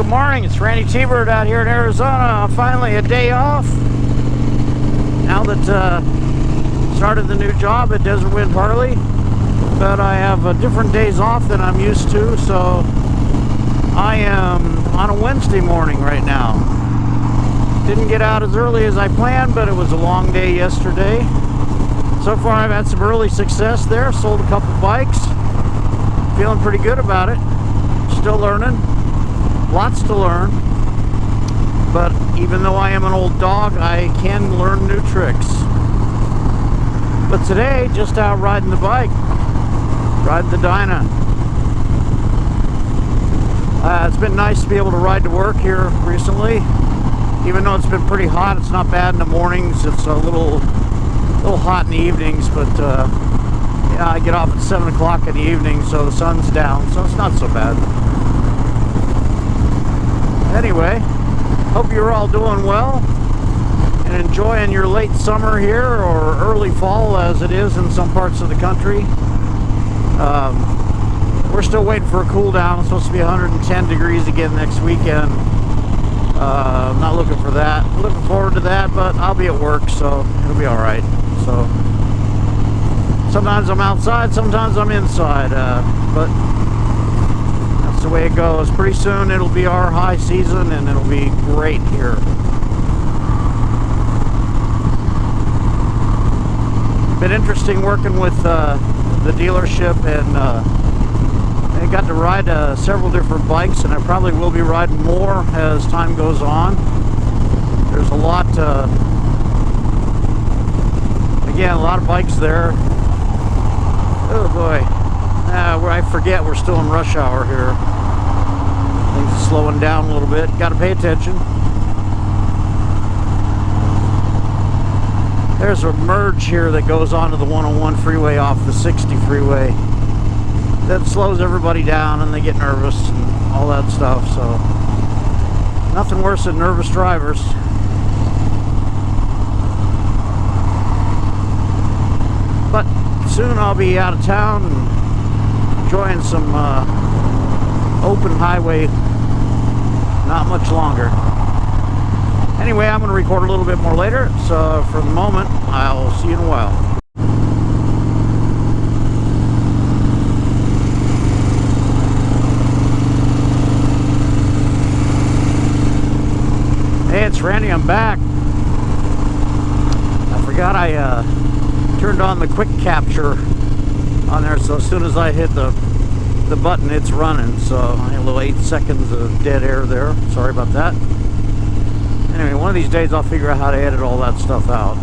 morning, it's Randytbird out here in Arizona. Finally a day off. Now that started the new job at Desert Wind Harley, but I have different days off than I'm used to, so I am on a Wednesday morning right now. Didn't get out as early as I planned, but it was a long day yesterday. So far I've had some early success there, sold a couple bikes. Feeling pretty good about it. Still learning. Lots to learn, but even though I am an old dog, I can learn new tricks. But today, just out riding the bike, riding the Dyna. It's been nice to be able to ride to work here recently. Even though it's been pretty hot, it's not bad in the mornings. It's a little hot in the evenings, but yeah, I get off at 7 o'clock in the evening, so the sun's down, so it's not so bad. Anyway, hope you're all doing well and enjoying your late summer here, or early fall as it is in some parts of the country. We're still waiting for a cool down. It's supposed to be 110 degrees again next weekend. I'm not looking for that. I'm looking forward to that, but I'll be at work, so it'll be all right. So sometimes I'm outside, sometimes I'm inside, but that's the way it goes. Pretty soon it'll be our high season and it'll be great here. Been interesting working with the dealership, and I got to ride several different bikes, and I probably will be riding more as time goes on. There's a lot, again, a lot of bikes there. Oh boy. I forget we're still in rush hour here. Things are slowing down a little bit. Got to pay attention. There's a merge here that goes onto the 101 freeway off the 60 freeway. That slows everybody down and they get nervous and all that stuff. So nothing worse than nervous drivers. But soon I'll be out of town and enjoying some open highway. Not much longer. Anyway, I'm going to record a little bit more later, so for the moment I'll see you in a while. Hey, it's Randy, I'm back. I forgot I turned on the quick capture on there, so as soon as I hit the button, it's running. So I had a little 8 seconds of dead air there. Sorry about that. Anyway, one of these days I'll figure out how to edit all that stuff out.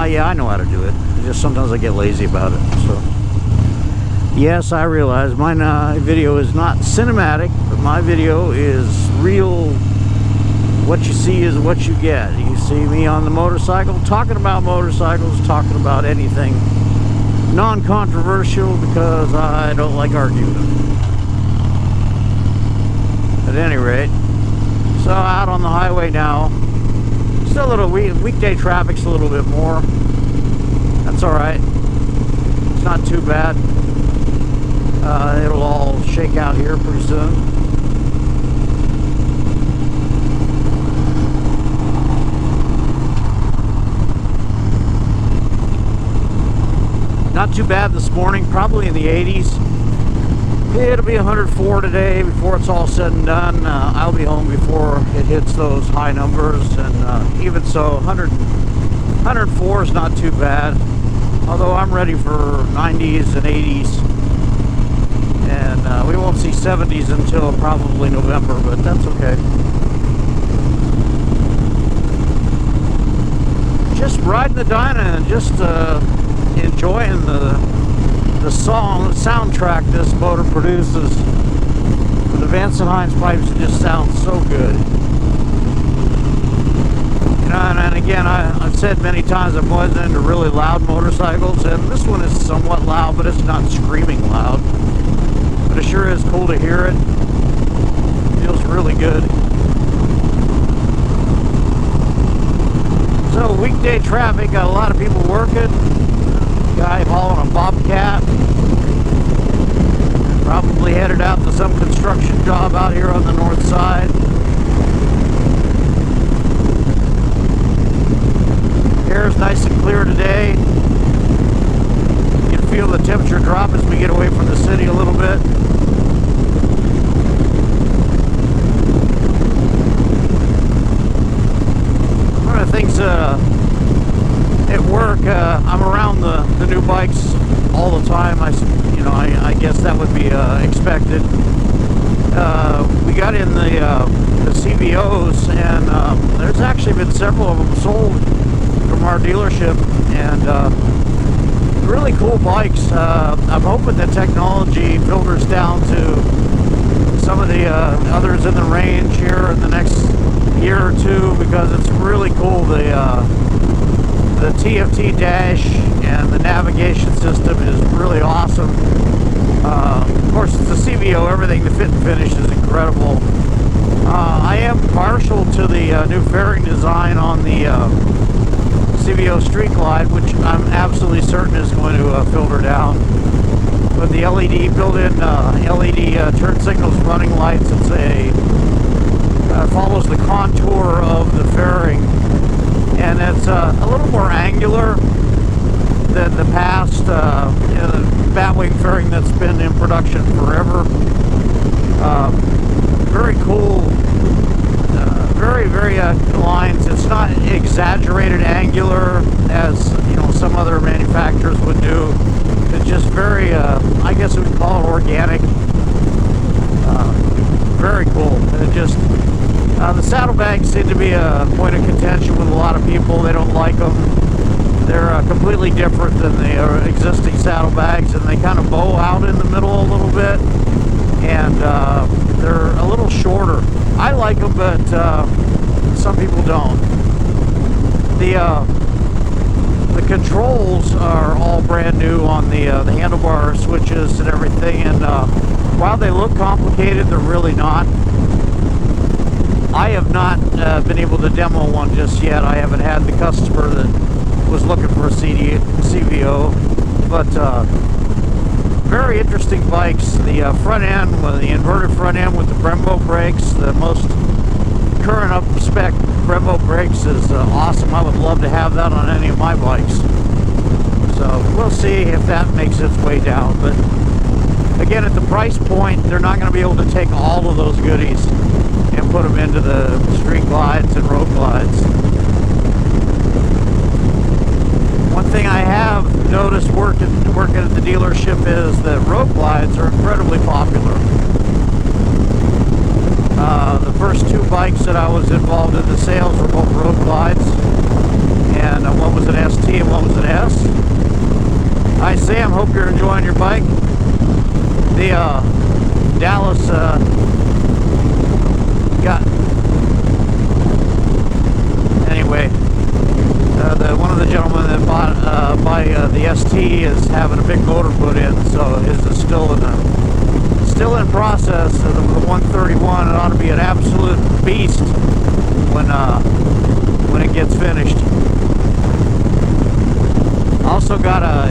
Yeah, I know how to do it. It's just sometimes I get lazy about it. So yes, I realize my video is not cinematic, but my video is real. What you see is what you get. You see me on the motorcycle, talking about motorcycles, talking about anything non-controversial, because I don't like arguing. At any rate, so out on the highway now. Still a little weekday traffic's a little bit more. That's all right. It's not too bad. It'll all shake out here pretty soon. Not too bad this morning, probably in the 80s. It'll be 104 today before it's all said and done. I'll be home before it hits those high numbers, and even so, 104 is not too bad. Although I'm ready for 90s and 80s, and we won't see 70s until probably November, but that's okay. Just riding the Dyna and just enjoying the soundtrack this motor produces. The Vance & Hines pipes just sound so good. You know, and again, I've said many times I'm always into really loud motorcycles, and this one is somewhat loud, but it's not screaming loud. But it sure is cool to hear it. Feels really good. So weekday traffic, got a lot of people working. Guy hauling a bobcat, probably headed out to some construction job expected. We got in the CVOs, and there's actually been several of them sold from our dealership, and really cool bikes. I'm hoping the technology filters down to some of the others in the range here in the next year or two, because it's really cool. The TFT dash and the navigation system is really awesome. Of course, it's a CVO. Everything, the fit and finish is incredible. I am partial to the new fairing design on the CVO Street Glide, which I'm absolutely certain is going to filter down. With the LED built-in LED turn signals, running lights, it's follows the contour of the fairing, and it's a little more angular than the past batwing fairing that's been in production forever. Very cool, very lines. It's not exaggerated angular as some other manufacturers would do. It's just very, I guess we would call it organic. Very cool. It just the saddlebags seem to be a point of contention with a lot of people. They don't like them. They're completely different than the existing saddlebags, and they kind of bow out in the middle a little bit, and they're a little shorter. I like them, but some people don't. The controls are all brand new on the handlebar switches and everything, and while they look complicated, they're really not. I have not been able to demo one just yet. I haven't had the customer that was looking for a CVO, but very interesting bikes. The front end, the inverted front end with the Brembo brakes, the most current up spec Brembo brakes is awesome. I would love to have that on any of my bikes. So we'll see if that makes its way down. But again, at the price point, they're not going to be able to take all of those goodies and put them into the street glides and road glides. One thing I have noticed working at the dealership is that road glides are incredibly popular. The first two bikes that I was involved in the sales were both road glides, and one was an ST and one was an S. Hi Sam, hope you're enjoying your bike. The Dallas anyway, one of the gentlemen that bought the ST is having a big motor put in, so his is still in process. The 131, it ought to be an absolute beast when it gets finished. Also got a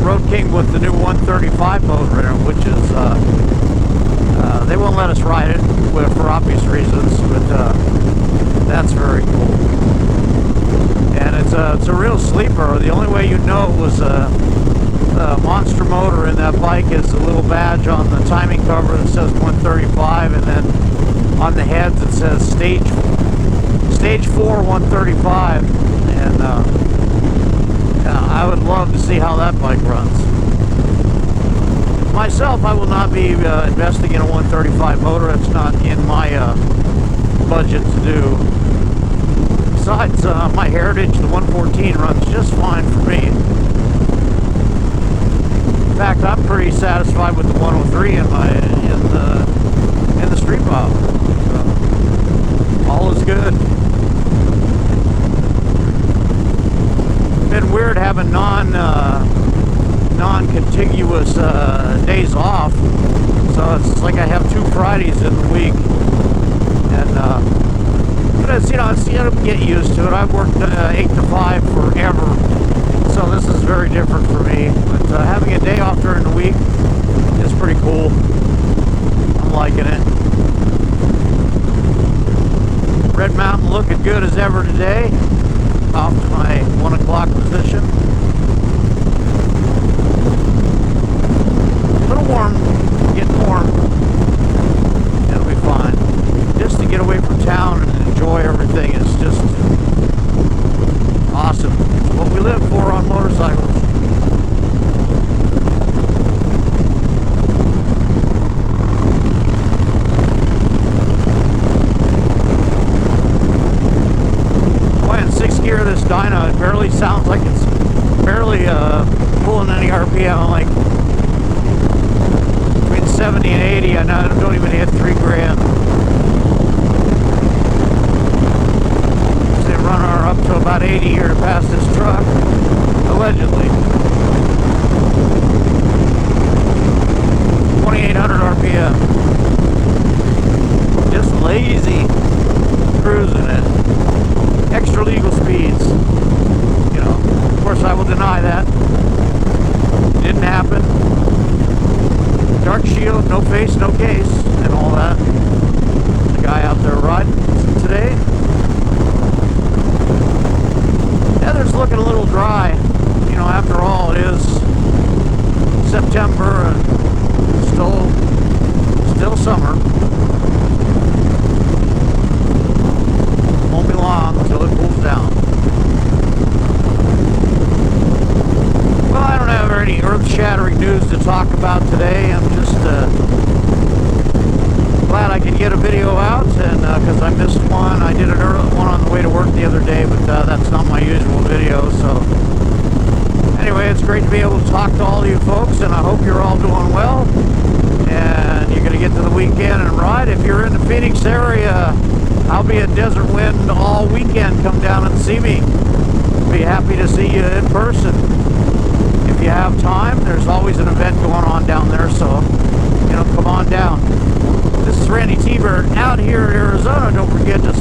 Road King with the new 135 motor in it, which is they won't let us ride it for obvious reasons, but that's very cool. And it's a real sleeper. The only way you'd know it was a monster motor in that bike is a little badge on the timing cover that says 135, and then on the heads it says stage 4 135, and I would love to see how that bike runs. Myself, I will not be investing in a 135 motor. It's not in my budget to do. Besides, my Heritage, the 114 runs just fine for me. In fact, I'm pretty satisfied with the 103 in the street model. So, all is good. Been weird having non-contiguous days off, so it's like I have 2 Fridays in the week, and but it's get used to it. I've worked 8 to 5 forever, so this is very different for me. But having a day off during the week is pretty cool. I'm liking it. Red Mountain looking good as ever today. Off to my 1 o'clock position. A little warm, getting warm. It'll be fine. Just to get away from town and enjoy everything is just awesome. It's what we live for on motorcycles. 70 and 80, I don't even hit 3 grand. They run her up to about 80 here to pass this truck, allegedly. 2,800 RPM. Just lazy cruising at extra legal speeds. You know, of course I will deny that. Didn't happen. Dark shield, no face, no case, and all that. The guy out there riding today. Weather's looking a little dry. You know, after all, it is September and still summer. Won't be long until it cools down. Well, I don't have any earth-shattering news to talk about today. I'm just glad I could get a video out, and because I missed one. I did an early one on the way to work the other day, but that's not my usual video. So anyway, it's great to be able to talk to all of you folks, and I hope you're all doing well. And you're going to get to the weekend and ride. If you're in the Phoenix area, I'll be at Desert Wind all weekend. Come down and see me. Be happy to see you in person. If you have time, there's always an event going on down there, so, you know, come on down. This is Randytbird out here in Arizona. Don't forget to